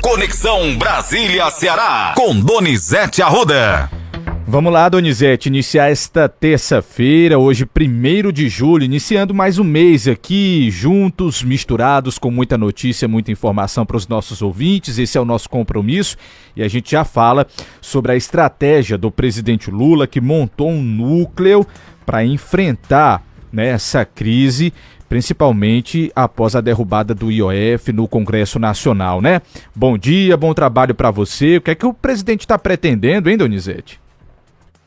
Conexão Brasília-Ceará, com Donizete Arruda. Vamos lá, Donizete, iniciar esta terça-feira, hoje 1º de julho, iniciando mais um mês aqui, juntos, misturados, com muita notícia, muita informação para os nossos ouvintes. Esse é o nosso compromisso e a gente já fala sobre a estratégia do presidente Lula, que montou um núcleo para enfrentar, né, essa crise, principalmente após a derrubada do IOF no Congresso Nacional, né? Bom dia, bom trabalho para você. O que é que o presidente está pretendendo, hein, Donizete?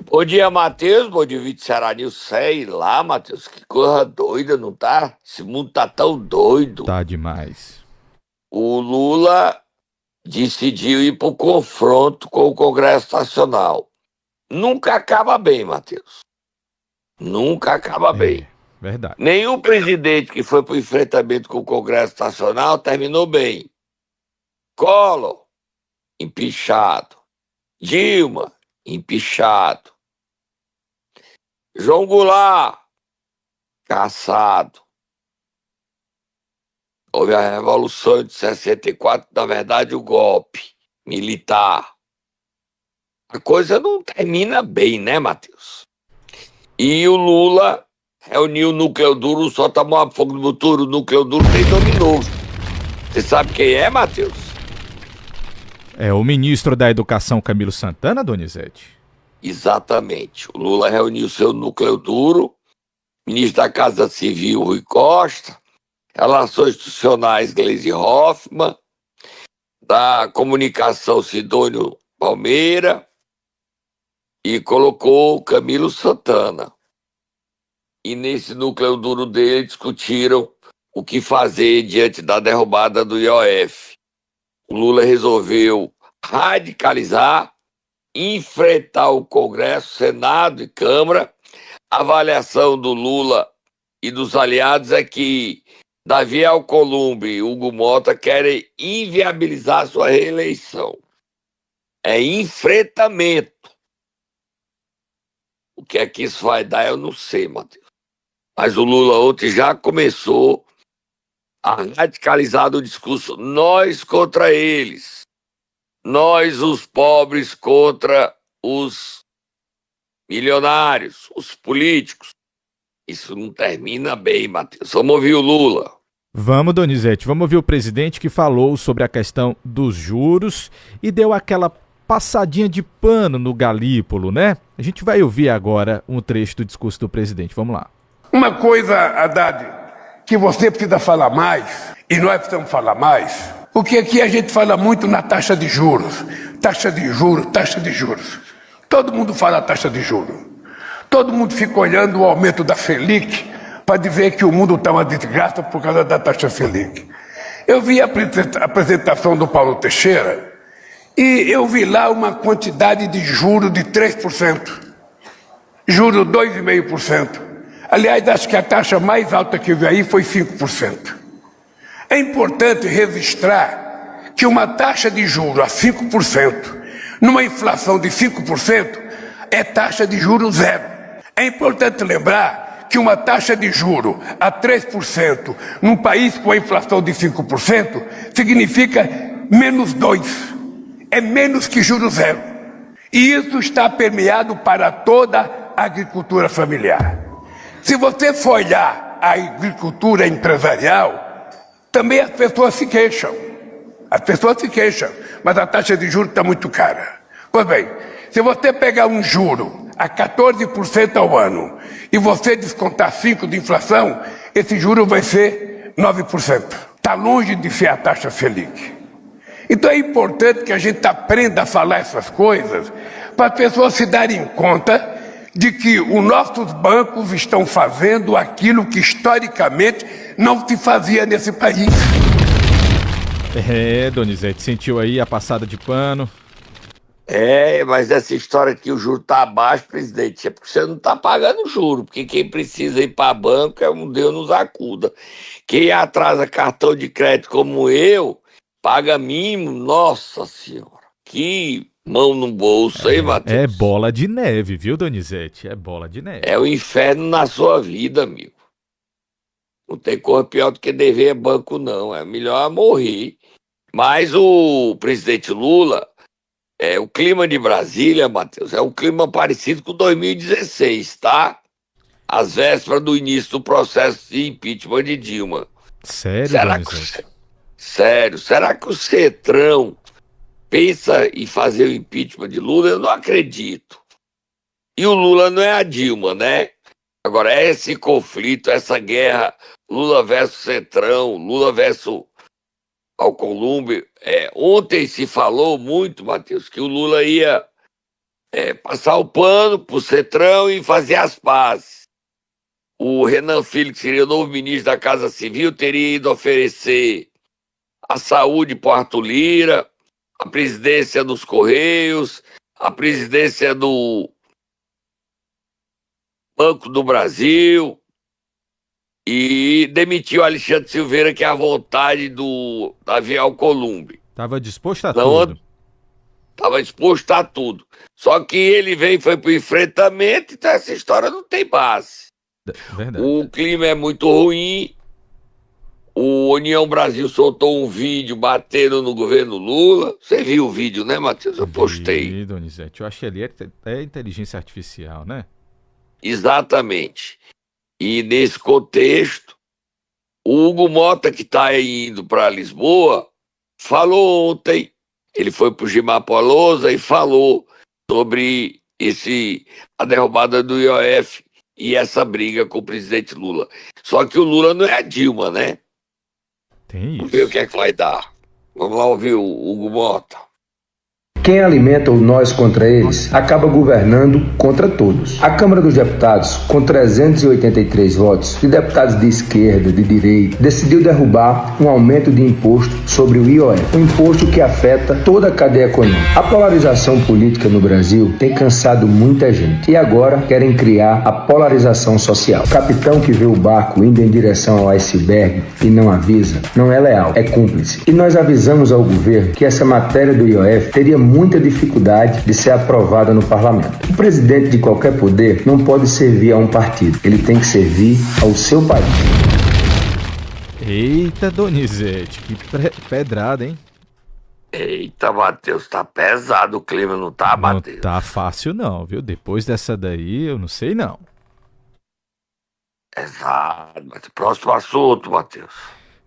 Bom dia, Matheus. Bom dia, Vítor Ceará News. Sei lá, Matheus, que coisa doida, não tá? Esse mundo tá tão doido. Tá demais. O Lula decidiu ir pro confronto com o Congresso Nacional. Nunca acaba bem, Matheus. Nunca acaba bem. Verdade. Nenhum presidente que foi pro enfrentamento com o Congresso Nacional terminou bem. Collor, empichado. Dilma, empichado. João Goulart, caçado. Houve a Revolução de 64, na verdade, o golpe militar. A coisa não termina bem, né, Matheus? E o Lula reuniu o núcleo duro, só tomou fogo no futuro, o núcleo duro tem nome novo. Você sabe quem é, Matheus? É o ministro da Educação, Camilo Santana, Donizete? Exatamente. O Lula reuniu seu núcleo duro, ministro da Casa Civil, Rui Costa, Relações Institucionais, Gleisi Hoffmann, da Comunicação, Sidônio Palmeira, e colocou Camilo Santana. E nesse núcleo duro dele discutiram o que fazer diante da derrubada do IOF. O Lula resolveu radicalizar, enfrentar o Congresso, Senado e Câmara. A avaliação do Lula e dos aliados é que Davi Alcolumbre e Hugo Mota querem inviabilizar sua reeleição. É enfrentamento. O que é que isso vai dar, eu não sei, Matheus. Mas o Lula ontem já começou a radicalizar o discurso nós contra eles. Nós, os pobres, contra os milionários, os políticos. Isso não termina bem, Matheus. Vamos ouvir o Lula. Vamos, Donizete, vamos ouvir o presidente que falou sobre a questão dos juros e deu aquela passadinha de pano no Galípolo, né? A gente vai ouvir agora um trecho do discurso do presidente. Vamos lá. Uma coisa, Haddad, que você precisa falar mais, e nós precisamos falar mais, porque aqui a gente fala muito na taxa de juros. Taxa de juros, taxa de juros. Todo mundo fala taxa de juros. Todo mundo fica olhando o aumento da Selic para dizer que o mundo está uma desgraça por causa da taxa Selic. Eu vi a apresentação do Paulo Teixeira e eu vi lá uma quantidade de juros de 3%. Juro 2,5%. Aliás, acho que a taxa mais alta que eu vi aí foi 5%. É importante registrar que uma taxa de juros a 5%, numa inflação de 5%, é taxa de juros zero. É importante lembrar que uma taxa de juros a 3%, num país com a inflação de 5%, significa menos 2%. É menos que juros zero. E isso está permeado para toda a agricultura familiar. Se você for olhar a agricultura empresarial, também as pessoas se queixam. As pessoas se queixam, mas a taxa de juros está muito cara. Pois bem, se você pegar um juro a 14% ao ano e você descontar 5% de inflação, esse juro vai ser 9%. Está longe de ser a taxa Selic. Então é importante que a gente aprenda a falar essas coisas para as pessoas se darem conta de que os nossos bancos estão fazendo aquilo que historicamente não se fazia nesse país. Donizete, sentiu aí a passada de pano? Mas essa história que o juro está baixo, presidente, é porque você não está pagando juro, porque quem precisa ir para banco é um Deus nos acuda. Quem atrasa cartão de crédito como eu, paga mínimo, nossa senhora, que mão no bolso, hein, Matheus? É bola de neve, viu, Donizete? É bola de neve. É o inferno na sua vida, amigo. Não tem coisa pior do que dever banco, não. É melhor morrer Mas o presidente Lula, o clima de Brasília, Matheus, é um clima parecido com 2016, tá? Às vésperas do início do processo de impeachment de Dilma. Sério, Será Donizete? Sério, será que o Cetrão pensa em fazer o impeachment de Lula? Eu não acredito. E o Lula não é a Dilma, né? Agora, esse conflito, essa guerra, Lula versus Cetrão, Lula versus Alcolumbre. Ontem se falou muito, Matheus, que o Lula ia passar o pano pro Cetrão e fazer as pazes. O Renan Filho, que seria o novo ministro da Casa Civil, teria ido oferecer a saúde para Arthur Lira, a presidência dos Correios, a presidência do Banco do Brasil, e demitiu Alexandre Silveira, que é a vontade do Davi Alcolumbre. Tava disposto a Não, tudo. estava disposto a tudo. Só que ele foi para o enfrentamento, então essa história não tem base. Verdade. O clima é muito ruim. O União Brasil soltou um vídeo batendo no governo Lula. Você viu o vídeo, né, Matheus? Eu postei. Vi, Donizete. Eu acho que ali é inteligência artificial, né? Exatamente. E nesse contexto, o Hugo Mota, que está indo para Lisboa, falou ontem, ele foi para o Gimapo Lousa e falou sobre a derrubada do IOF e essa briga com o presidente Lula. Só que o Lula não é a Dilma, né? Tem Vamos ver o isso. que é que vai dar. Vamos lá ouvir o Hugo Mota. Quem alimenta o nós contra eles acaba governando contra todos. A Câmara dos Deputados, com 383 votos, de deputados de esquerda, de direita, decidiu derrubar um aumento de imposto sobre o IOF, um imposto que afeta toda a cadeia econômica. A polarização política no Brasil tem cansado muita gente e agora querem criar a polarização social. O capitão que vê o barco indo em direção ao iceberg e não avisa, não é leal, é cúmplice. E nós avisamos ao governo que essa matéria do IOF teria muita dificuldade de ser aprovada no parlamento. O presidente de qualquer poder não pode servir a um partido, ele tem que servir ao seu país. Eita, Donizete, que pedrada, hein? Eita, Matheus, tá pesado o clima, não tá, Não Matheus? tá fácil não, viu? Depois dessa daí, eu não sei não. Exato. Próximo assunto, Matheus.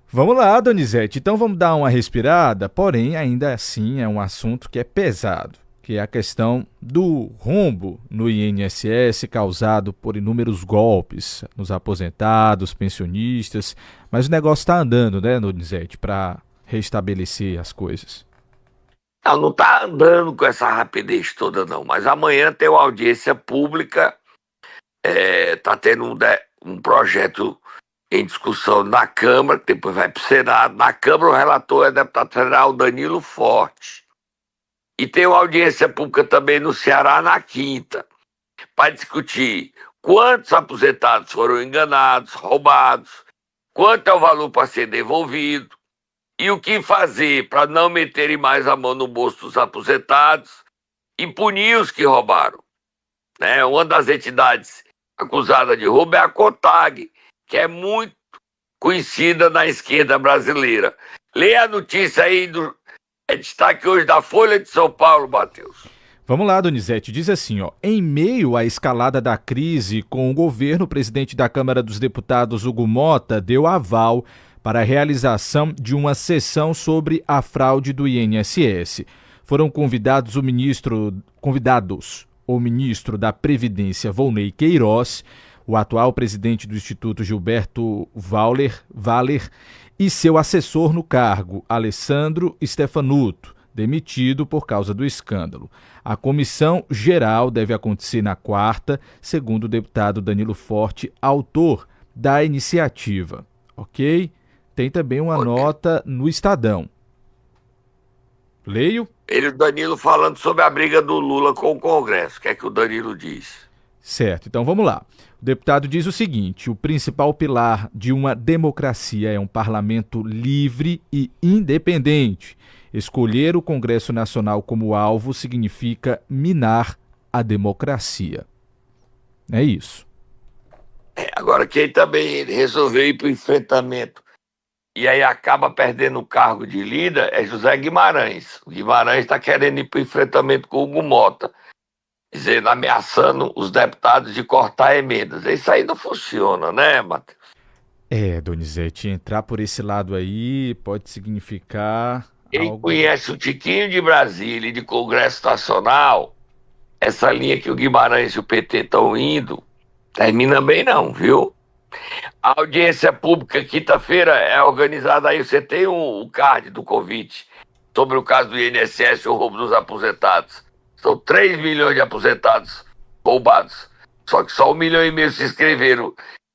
Vamos lá, Donizete. Então vamos dar uma respirada, porém ainda assim é um assunto que é pesado, que é a questão do rombo no INSS causado por inúmeros golpes nos aposentados, pensionistas, mas o negócio está andando, né, Donizete, para restabelecer as coisas. Não tá andando com essa rapidez toda, não, mas amanhã tem uma audiência pública, tá tendo um projeto em discussão na Câmara, que depois vai para o Senado. Na Câmara, o relator é o deputado federal Danilo Forte. E tem uma audiência pública também no Ceará na quinta, para discutir quantos aposentados foram enganados, roubados, quanto é o valor para ser devolvido e o que fazer para não meterem mais a mão no bolso dos aposentados e punir os que roubaram. Né? Uma das entidades acusadas de roubo é a CONTAG, que é muito conhecida na esquerda brasileira. Leia a notícia aí, destaque hoje da Folha de São Paulo, Matheus. Vamos lá, Donizete. Diz assim, em meio à escalada da crise com o governo, o presidente da Câmara dos Deputados, Hugo Mota, deu aval para a realização de uma sessão sobre a fraude do INSS. Foram convidados o ministro da Previdência, Volney Queiroz, o atual presidente do Instituto, Gilberto Valer, e seu assessor no cargo, Alessandro Stefanuto, demitido por causa do escândalo. A comissão geral deve acontecer na quarta, segundo o deputado Danilo Forte, autor da iniciativa. Ok? Tem também uma nota no Estadão. Leio? O Danilo falando sobre a briga do Lula com o Congresso. O que é que o Danilo diz? Certo, então vamos lá. O deputado diz o seguinte: o principal pilar de uma democracia é um parlamento livre e independente. Escolher o Congresso Nacional como alvo significa minar a democracia. É isso. Agora, quem também resolveu ir para o enfrentamento e aí acaba perdendo o cargo de líder, é José Guimarães. O Guimarães está querendo ir para o enfrentamento com o Hugo Mota, dizendo, ameaçando os deputados de cortar emendas. Isso aí não funciona, né, Matheus? Donizete, entrar por esse lado aí pode significar Quem algo. conhece o Tiquinho de Brasília e de Congresso Nacional, essa linha que o Guimarães e o PT estão indo, termina bem não, viu? A audiência pública, quinta-feira, é organizada aí, você tem o card do convite sobre o caso do INSS e o roubo dos aposentados. São 3 milhões de aposentados roubados, só que só 1,5 milhão se inscreveram.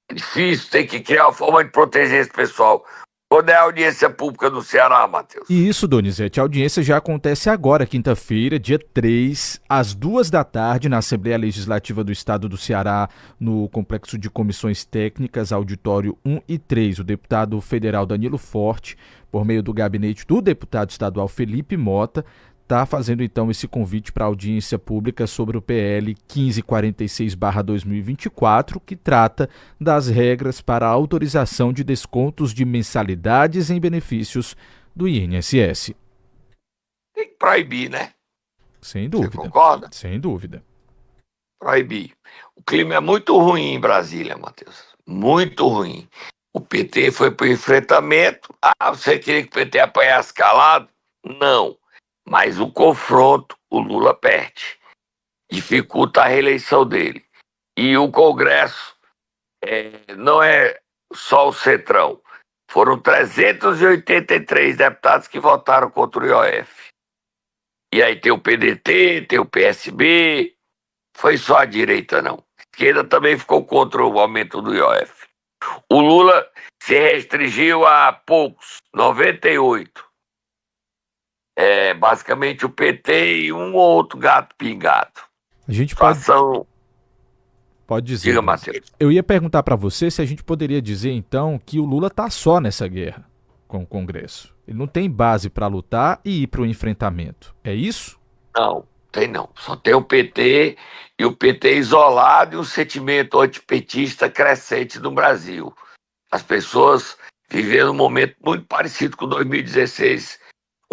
É difícil, tem que criar uma forma de proteger esse pessoal. Quando é a audiência pública no Ceará, Matheus? E isso, Donizete, a audiência já acontece agora, quinta-feira, dia 3, às 14h, na Assembleia Legislativa do Estado do Ceará, no Complexo de Comissões Técnicas, auditório 1 e 3. O deputado federal Danilo Forte, por meio do gabinete do deputado estadual Felipe Mota, está fazendo então esse convite para audiência pública sobre o PL 1546/2024, que trata das regras para a autorização de descontos de mensalidades em benefícios do INSS. Tem que proibir, né? Sem Você dúvida. concorda? Sem dúvida. Proibir. O clima é muito ruim em Brasília, Matheus. Muito ruim. O PT foi para o enfrentamento. Você queria que o PT apanhasse calado? Não. Mas o confronto, o Lula perde. Dificulta a reeleição dele. E o Congresso não é só o Centrão. Foram 383 deputados que votaram contra o IOF. E aí tem o PDT, tem o PSB. Foi só a direita, não. A esquerda também ficou contra o aumento do IOF. O Lula se restringiu a poucos, 98. Basicamente o PT e um ou outro gato pingado. A gente pode dizer. Diga, Matheus. Eu ia perguntar para você se a gente poderia dizer então que o Lula está só nessa guerra com o Congresso. Ele não tem base para lutar e ir para o enfrentamento. É isso? Não, tem não. Só tem o PT e o PT isolado e um sentimento antipetista crescente no Brasil. As pessoas vivendo um momento muito parecido com 2016,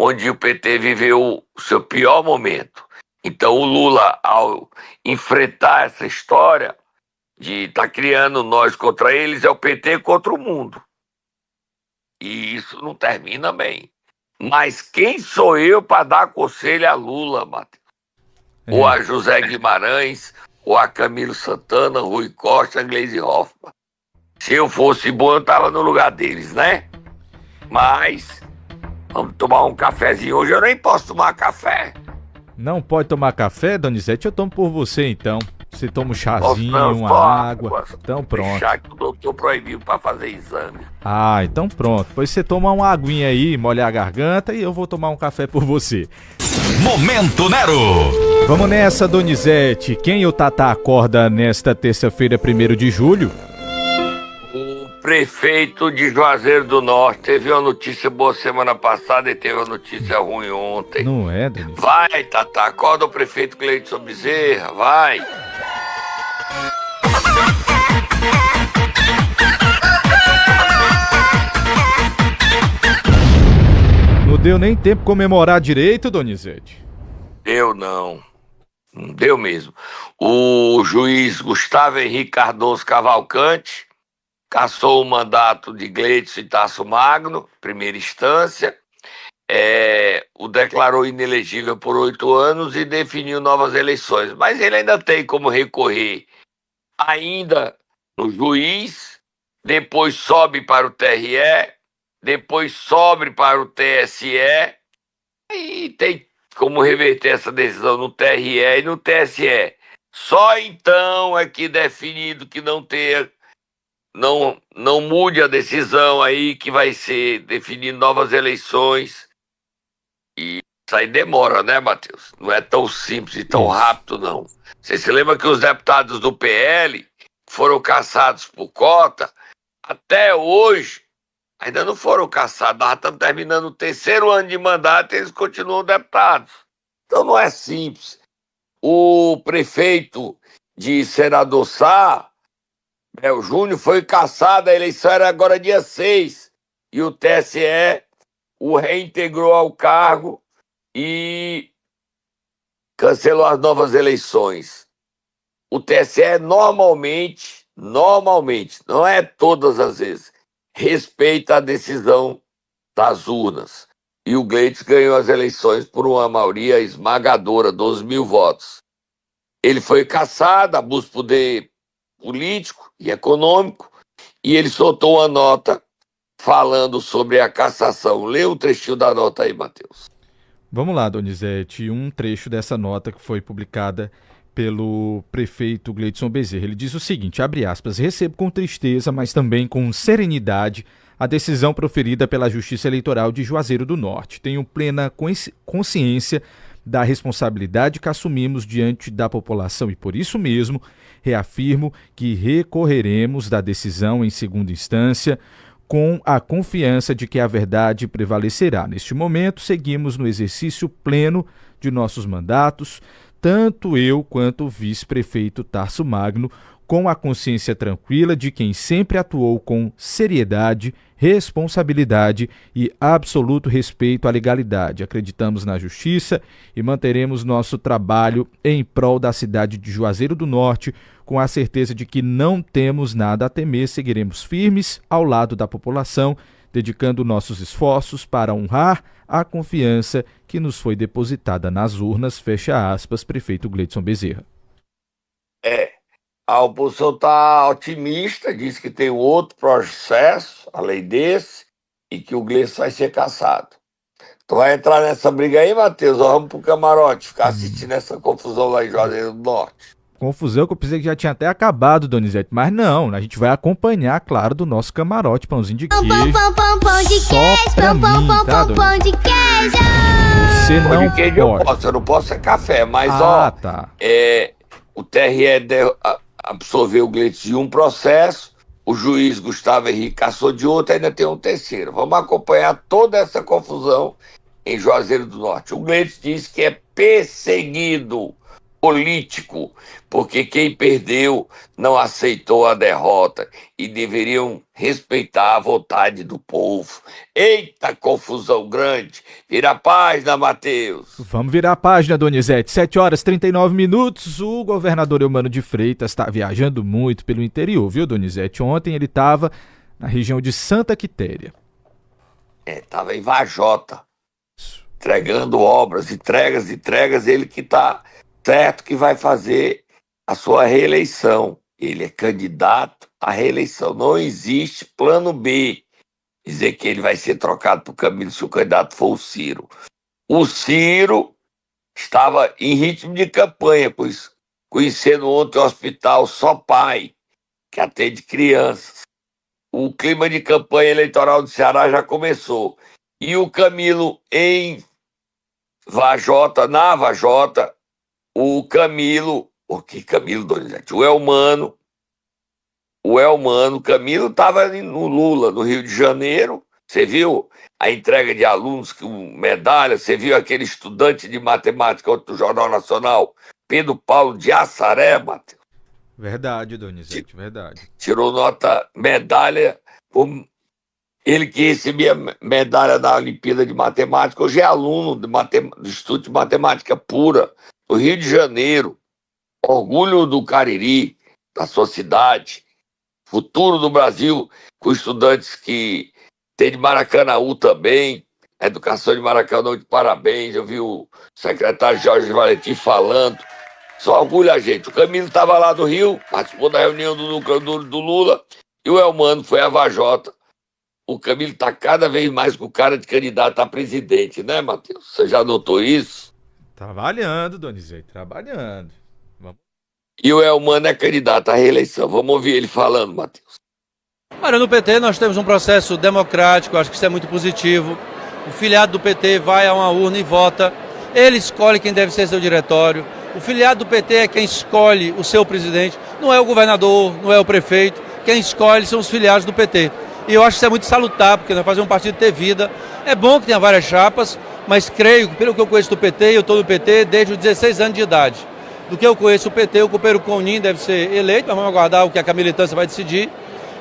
onde o PT viveu o seu pior momento. Então o Lula, ao enfrentar essa história de estar criando nós contra eles, é o PT contra o mundo. E isso não termina bem. Mas quem sou eu para dar conselho a Lula, Matheus? Ou a José Guimarães, ou a Camilo Santana, Rui Costa, Gleisi Hoffmann. Se eu fosse bom, eu estava no lugar deles, né? Mas vamos tomar um cafezinho. Hoje eu nem posso tomar café. Não pode tomar café, Donizete? Eu tomo por você, então. Você toma um chazinho, Não, uma só água. Então pronto. Chá que o doutor proibiu para fazer exame. Ah, então pronto. Pois você toma uma aguinha aí, molha a garganta e eu vou tomar um café por você. Momento Nero! Vamos nessa, Donizete. Quem o Tatá acorda nesta terça-feira, 1º de julho? O prefeito de Juazeiro do Norte teve uma notícia boa semana passada e teve uma notícia ruim ontem. Não é, Donizete? Vai, Tatá, acorda o prefeito Cleiton Bezerra, vai. Não deu nem tempo de comemorar direito, Donizete? Deu não. Não deu mesmo. O juiz Gustavo Henrique Cardoso Cavalcante cassou o mandato de Gleidson e Tasso Magno, primeira instância, o declarou inelegível por 8 anos e definiu novas eleições. Mas ele ainda tem como recorrer ainda no juiz, depois sobe para o TRE, depois sobe para o TSE, e tem como reverter essa decisão no TRE e no TSE. Só então é que definido que não mude a decisão aí, que vai ser definido novas eleições. E isso aí demora, né, Matheus? Não é tão simples e tão rápido, não. Você se lembra que os deputados do PL foram cassados por cota? Até hoje, ainda não foram cassados. Nós estamos terminando o 3º ano de mandato e eles continuam deputados. Então não é simples. O prefeito de Senador Sá, o Júnior, foi cassado, a eleição era agora dia 6. e o TSE o reintegrou ao cargo e cancelou as novas eleições. O TSE normalmente, não é todas as vezes, respeita a decisão das urnas. E o Gleitson ganhou as eleições por uma maioria esmagadora, 12 mil votos. Ele foi cassado, abuso de poder político e econômico, e ele soltou uma nota falando sobre a cassação. Lê um trechinho da nota aí, Matheus. Vamos lá, Donizete, um trecho dessa nota que foi publicada pelo prefeito Gleidson Bezerra. Ele diz o seguinte, abre aspas, recebo com tristeza, mas também com serenidade, a decisão proferida pela Justiça Eleitoral de Juazeiro do Norte. Tenho plena consciência da responsabilidade que assumimos diante da população e, por isso mesmo, reafirmo que recorreremos da decisão em segunda instância com a confiança de que a verdade prevalecerá. Neste momento, seguimos no exercício pleno de nossos mandatos, tanto eu quanto o vice-prefeito Tarso Magno, com a consciência tranquila de quem sempre atuou com seriedade, responsabilidade e absoluto respeito à legalidade. Acreditamos na justiça e manteremos nosso trabalho em prol da cidade de Juazeiro do Norte, com a certeza de que não temos nada a temer, seguiremos firmes ao lado da população, dedicando nossos esforços para honrar a confiança que nos foi depositada nas urnas, fecha aspas, prefeito Gleidson Bezerra. A oposição está otimista, diz que tem outro processo, além desse, e que o Gleidson vai ser cassado. Tu vai entrar nessa briga aí, Matheus? Ou vamos pro camarote, ficar assistindo essa confusão lá em Juazeiro do Norte? Confusão que eu pensei que já tinha até acabado, Donizete, mas não, a gente vai acompanhar, claro, do nosso camarote, pãozinho de queijo. Pão de Só queijo, pra mim, tá, pão de queijo. Você Pão não de queijo eu não posso é café, mas tá. O TRE absolveu o Gleidson de um processo, o juiz Gustavo Henrique cassou de outro, ainda tem um terceiro. Vamos acompanhar toda essa confusão em Juazeiro do Norte. O Gleidson diz que é perseguido político, porque quem perdeu não aceitou a derrota e deveriam respeitar a vontade do povo. Eita, confusão grande! Vira a página, Matheus! Vamos virar a página, Donizete. 7h39. O governador Eumano de Freitas está viajando muito pelo interior, viu, Donizete? Ontem ele estava na região de Santa Quitéria. Estava em Vajota, entregando obras, entregas, ele que está certo que vai fazer a sua reeleição. Ele é candidato à reeleição. Não existe plano B. Dizer que ele vai ser trocado por Camilo se o candidato for o Ciro. O Ciro estava em ritmo de campanha, conhecendo ontem o hospital Só Pai, que atende crianças. O clima de campanha eleitoral do Ceará já começou. E o Camilo em Vajota, na Vajota, o Camilo, Donizete? O Elmano, Camilo estava no Lula, no Rio de Janeiro. Você viu a entrega de alunos com medalha? Você viu aquele estudante de matemática do Jornal Nacional, Pedro Paulo de Assaré, Matheus? Verdade, Donizete, verdade. Tirou medalha, ele que recebia medalha da Olimpíada de Matemática, hoje é aluno do Instituto de Matemática Pura, do Rio de Janeiro. Orgulho do Cariri, da sua cidade, futuro do Brasil, com estudantes que tem de Maracanaú também, a educação de Maracanaú de parabéns. Eu vi o secretário Jorge Valentim falando, só orgulho a gente. O Camilo estava lá no Rio, participou da reunião do núcleo do Lula, e o Elmano foi a Vajota. O Camilo está cada vez mais com cara de candidato a presidente, né, Matheus? Você já notou isso? Trabalhando, Donizete, trabalhando. E o Elmano é candidato à reeleição. Vamos ouvir ele falando, Matheus. Olha, no PT nós temos um processo democrático, acho que isso é muito positivo. O filiado do PT vai a uma urna e vota. Ele escolhe quem deve ser seu diretório. O filiado do PT é quem escolhe o seu presidente. Não é o governador, não é o prefeito. Quem escolhe são os filiados do PT. E eu acho que isso é muito salutar, porque nós fazemos um partido ter vida. É bom que tenha várias chapas, mas creio, pelo que eu conheço do PT, eu estou no PT desde os 16 anos de idade. Do que eu conheço o PT, o companheiro Conin deve ser eleito, mas vamos aguardar o que a militância vai decidir,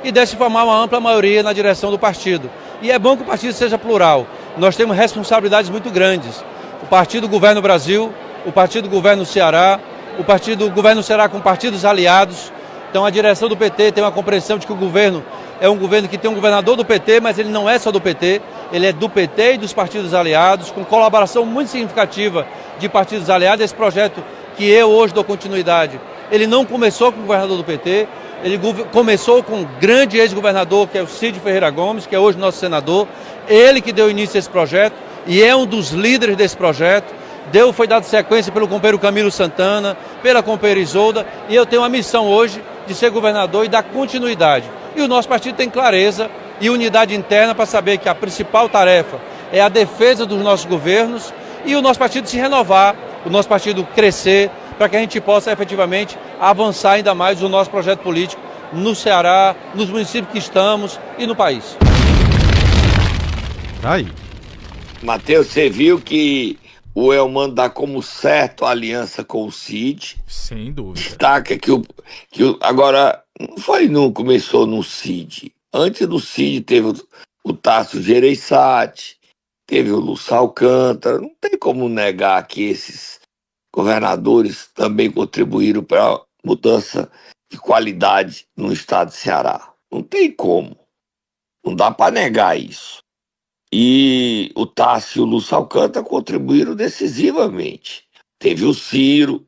e deve se formar uma ampla maioria na direção do partido. E é bom que o partido seja plural. Nós temos responsabilidades muito grandes. O partido governa o Brasil, o partido governa o Ceará, o partido governa o Ceará com partidos aliados. Então a direção do PT tem uma compreensão de que o governo é um governo que tem um governador do PT, mas ele não é só do PT, ele é do PT e dos partidos aliados, com colaboração muito significativa de partidos aliados. Esse projeto que eu hoje dou continuidade, ele não começou com o governador do PT, ele começou com um grande ex-governador, que é o Cid Ferreira Gomes, que é hoje nosso senador, ele que deu início a esse projeto e é um dos líderes desse projeto. Foi dado sequência pelo companheiro Camilo Santana, pela companheira Isolda, e eu tenho uma missão hoje de ser governador e dar continuidade. E o nosso partido tem clareza e unidade interna para saber que a principal tarefa é a defesa dos nossos governos e o nosso partido se renovar, o nosso partido crescer, para que a gente possa efetivamente avançar ainda mais o nosso projeto político no Ceará, nos municípios que estamos e no país. Aí. Matheus, você viu que o Elmano dá como certo a aliança com o Cid. Sem dúvida. Destaca agora, não começou no Cid. Antes do Cid teve o Tasso Gereissati, teve o Lúcio Alcântara. Não tem como negar que esses governadores também contribuíram para a mudança de qualidade no estado de Ceará. Não tem como. Não dá para negar isso. E o Tasso e o Lúcio Alcântara contribuíram decisivamente. Teve o Ciro.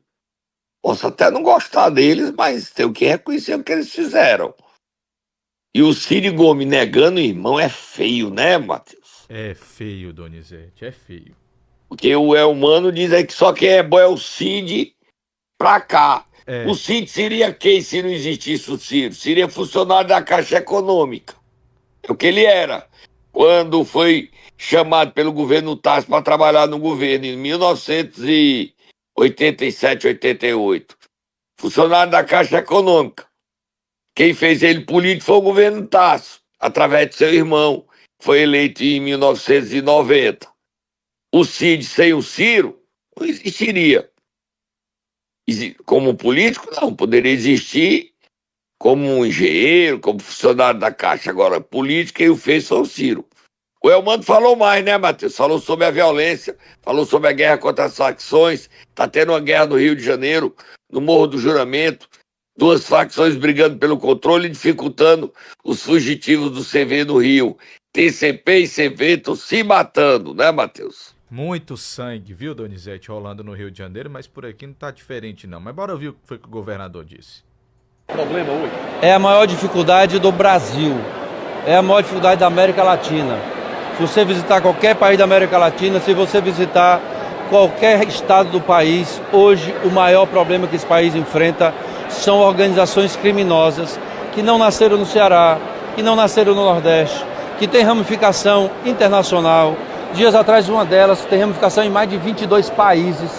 Posso até não gostar deles, mas tenho que reconhecer o que eles fizeram. E o Ciro Gomes negando o irmão é feio, né, Matheus? É feio, Donizete, é feio. Porque o Elmano diz aí que só quem é bom é o Cid pra cá. É. O Cid seria quem se não existisse o Ciro? Seria funcionário da Caixa Econômica. É o que ele era. Quando foi chamado pelo governo Tasso para trabalhar no governo em 1987, 88. Funcionário da Caixa Econômica. Quem fez ele político foi o governo Tasso, através de seu irmão, que foi eleito em 1990. O Cid sem o Ciro não existiria. Como político, não. Poderia existir como um engenheiro, como funcionário da Caixa. Agora, político, quem o fez foi o Ciro. O Elmano falou mais, né, Matheus? Falou sobre a violência, falou sobre a guerra contra as facções. Está tendo uma guerra no Rio de Janeiro, no Morro do Juramento. Duas facções brigando pelo controle e dificultando os fugitivos do CV no Rio. TCP e CV estão se matando, né, Matheus? Muito sangue, viu, Donizete, rolando no Rio de Janeiro, mas por aqui não tá diferente não. Mas bora ouvir o que foi que o governador disse. Problema hoje é a maior dificuldade do Brasil, é a maior dificuldade da América Latina. Se você visitar qualquer país da América Latina, se você visitar qualquer estado do país, hoje o maior problema que esse país enfrenta são organizações criminosas que não nasceram no Ceará, que não nasceram no Nordeste, que tem ramificação internacional. Dias atrás, uma delas tem ramificação em mais de 22 países,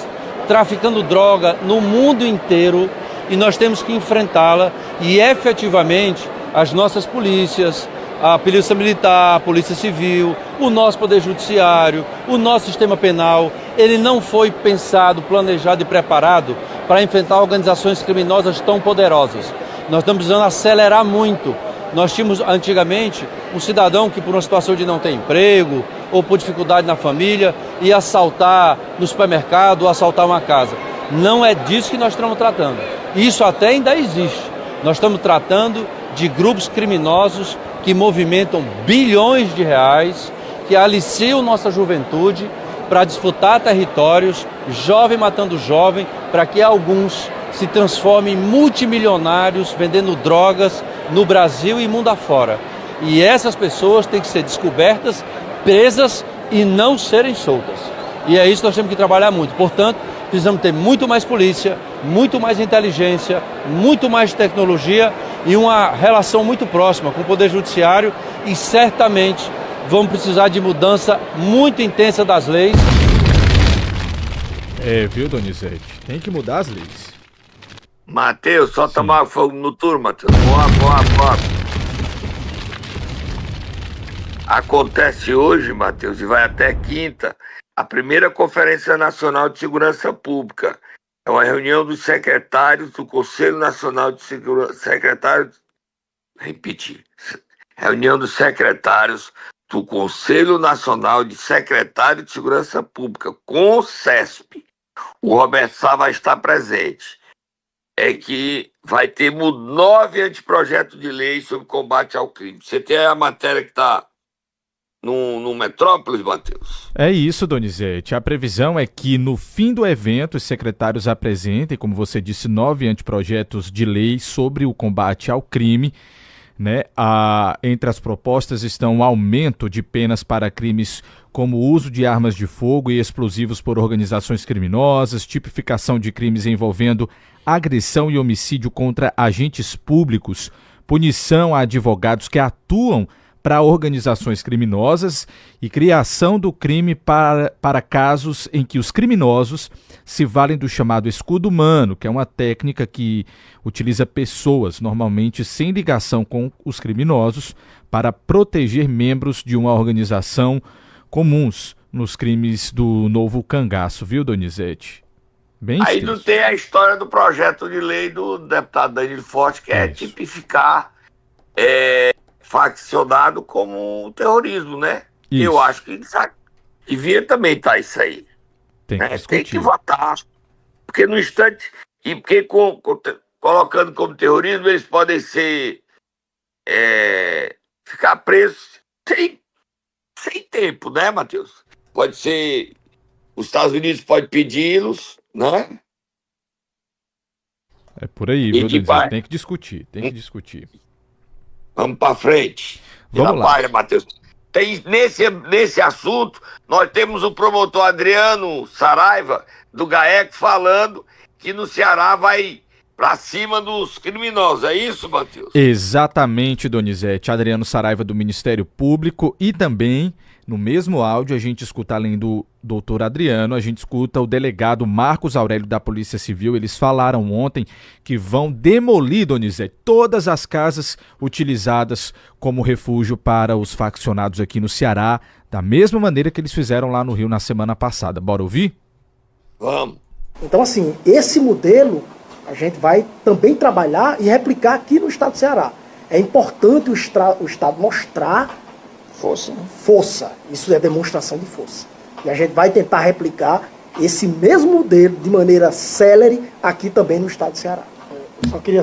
traficando droga no mundo inteiro, e nós temos que enfrentá-la. E efetivamente as nossas polícias, a Polícia Militar, a Polícia Civil, o nosso Poder Judiciário, o nosso sistema penal, ele não foi pensado, planejado e preparado para enfrentar organizações criminosas tão poderosas. Nós estamos precisando acelerar muito. Nós tínhamos antigamente um cidadão que por uma situação de não ter emprego ou por dificuldade na família ia assaltar no supermercado ou assaltar uma casa. Não é disso que nós estamos tratando. Isso até ainda existe. Nós estamos tratando de grupos criminosos que movimentam bilhões de reais, que aliciam nossa juventude para disputar territórios, jovem matando jovem, para que alguns se transformem em multimilionários vendendo drogas no Brasil e mundo afora. E essas pessoas têm que ser descobertas, presas e não serem soltas. E é isso que nós temos que trabalhar muito. Portanto, precisamos ter muito mais polícia, muito mais inteligência, muito mais tecnologia e uma relação muito próxima com o Poder Judiciário, e certamente vamos precisar de mudança muito intensa das leis. É, viu, Donizete? Tem que mudar as leis. Matheus, só tomar fogo no turno, Matheus. Boa. Acontece hoje, Matheus, e vai até quinta, a primeira Conferência Nacional de Segurança Pública. É uma reunião dos secretários do Conselho Nacional de Segurança. Reunião dos secretários do Conselho Nacional de Secretário de Segurança Pública, com o CESP, o Roberto Sá vai estar presente, é que vai ter 9 anteprojetos de lei sobre combate ao crime. Você tem a matéria que está no Metrópolis, Matheus? É isso, Donizete. A previsão é que no fim do evento os secretários apresentem, como você disse, 9 anteprojetos de lei sobre o combate ao crime, né? Entre as propostas estão o aumento de penas para crimes como o uso de armas de fogo e explosivos por organizações criminosas, tipificação de crimes envolvendo agressão e homicídio contra agentes públicos, punição a advogados que atuam para organizações criminosas e criação do crime para casos em que os criminosos se valem do chamado escudo humano, que é uma técnica que utiliza pessoas, normalmente sem ligação com os criminosos, para proteger membros de uma organização comuns nos crimes do novo cangaço, viu, Donizete? Bem Aí extenso. não tem a história do projeto de lei do deputado Danilo Forte, que é Isso. tipificar faccionado como terrorismo, né? Isso. Eu acho que devia também estar isso aí. Tem que Né? discutir. Tem que votar. Porque no instante, e porque colocando como terrorismo, eles podem ficar presos sem tempo, né, Matheus? Pode ser, os Estados Unidos pode pedi-los, né? É por aí, E viu, que Donizete? vai. Tem que discutir. Vamos para frente. Vamos lá. Página, Matheus. Tem, nesse assunto, nós temos o promotor Adriano Saraiva, do GAECO, falando que no Ceará vai para cima dos criminosos. É isso, Matheus? Exatamente, Donizete. Adriano Saraiva, do Ministério Público, e também, no mesmo áudio, a gente escuta, além do doutor Adriano, a gente escuta o delegado Marcos Aurélio, da Polícia Civil. Eles falaram ontem que vão demolir, Donizete, todas as casas utilizadas como refúgio para os faccionados aqui no Ceará, da mesma maneira que eles fizeram lá no Rio na semana passada. Bora ouvir? Vamos. Então, assim, esse modelo a gente vai também trabalhar e replicar aqui no estado do Ceará. É importante o estado mostrar força. Isso é demonstração de força. E a gente vai tentar replicar esse mesmo modelo de maneira célere aqui também no estado do Ceará. Eu só queria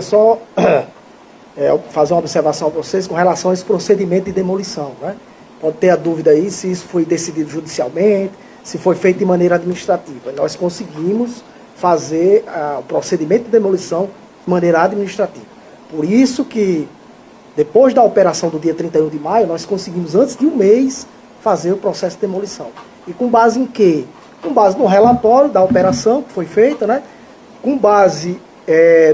fazer uma observação a vocês com relação a esse procedimento de demolição, né? Pode ter a dúvida aí se isso foi decidido judicialmente, se foi feito de maneira administrativa. Nós conseguimos fazer o procedimento de demolição de maneira administrativa. Por isso que, depois da operação do dia 31 de maio, nós conseguimos, antes de um mês, fazer o processo de demolição. E com base em quê? Com base no relatório da operação que foi feita, né? Com base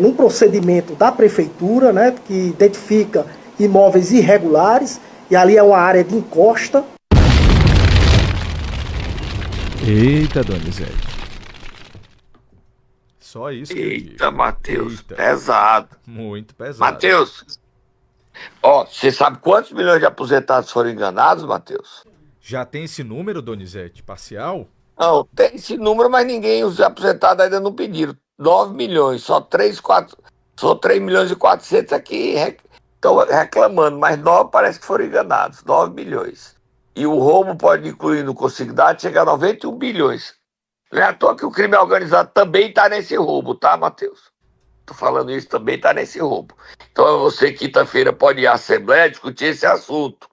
num procedimento da prefeitura, né? Que identifica imóveis irregulares, e ali é uma área de encosta. Eita, Donizete. Só isso que eu digo. Eita, Matheus, Eita. pesado. Muito pesado. Matheus, você sabe quantos milhões de aposentados foram enganados, Matheus? Já tem esse número, Donizete, parcial? Não, tem esse número, mas os aposentados ainda não pediram. 9 milhões, só 3 milhões e 400 aqui estão reclamando, mas 9 parece que foram enganados, 9 milhões. E o roubo pode incluir no consignado chegar a 91 bilhões. Não é à toa que o crime organizado também está nesse roubo, tá, Matheus? Tô falando isso, também está nesse roubo. Então você, quinta-feira, pode ir à Assembleia discutir esse assunto.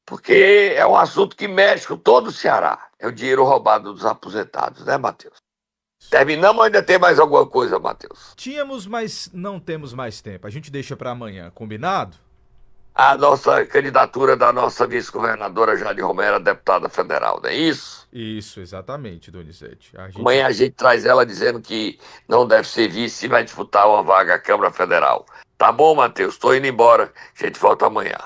Porque é um assunto que mexe com todo o Ceará. É o dinheiro roubado dos aposentados, né, Matheus? Terminamos ou ainda tem mais alguma coisa, Matheus? Tínhamos, mas não temos mais tempo. A gente deixa para amanhã, combinado? A nossa candidatura da nossa vice-governadora Jade Romero, a deputada federal, não é isso? Isso, exatamente, Donizete. Amanhã a gente traz ela dizendo que não deve ser vice e vai disputar uma vaga à Câmara Federal. Tá bom, Matheus? Tô indo embora. A gente volta amanhã.